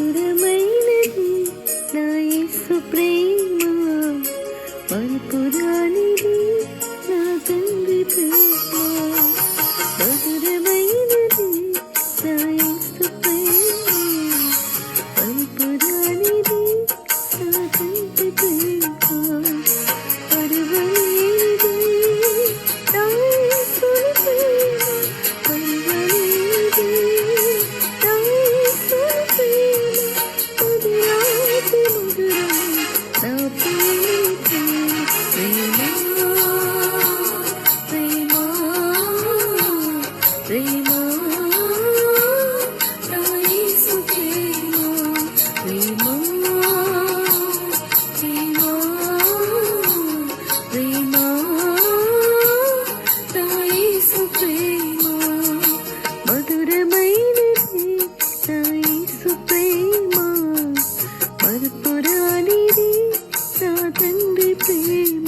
మధురమైనది నా యేసు ప్రేమ, మరుపురానిది నా తండ్రి ప్రేమ. మధురమైనది నా యేసు ప్రేమ, మరుపురానిది నా తండ్రి ప్రేమ. మరువలేనిది నా యేసుని ప్రేమ, మరువలేనిది నా యేసుని ప్రేమ. మధురాతి మధురం నా ప్రేమ, ప్రేమ ప్రేమ ప్రేమ నా యేసు ప్రేమ, ప్రేమ ప్రేమ ప్రేమ నా యేసు ప్రేమ. మధురమైనది నా యేసు ప్రేమ, మరుపురానిది నా తండ్రి ప్రేమ.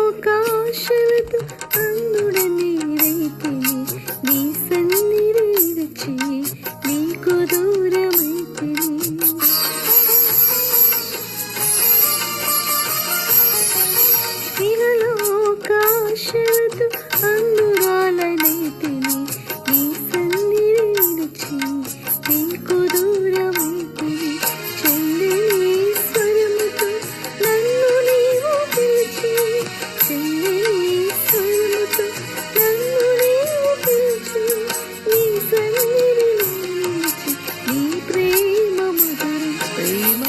ఇహలోకాశలతో అందుడని రైతిని, నీ సన్నిధి విడిచి నీకు దూరమైతిని. ఇహలోకాశలతో అందురాలనైతిని, నీ సన్నిధి విడిచి నీకు దూరమైతిని. చెల్లిని స్వరముతో నన్ను నీవు పిలిచి, చెల్లిని స్వరముతో నన్ను నీవు పిలిచి, నీ సన్నిధిలో నిలిచి నీ ప్రేమ మధురం, ప్రేమ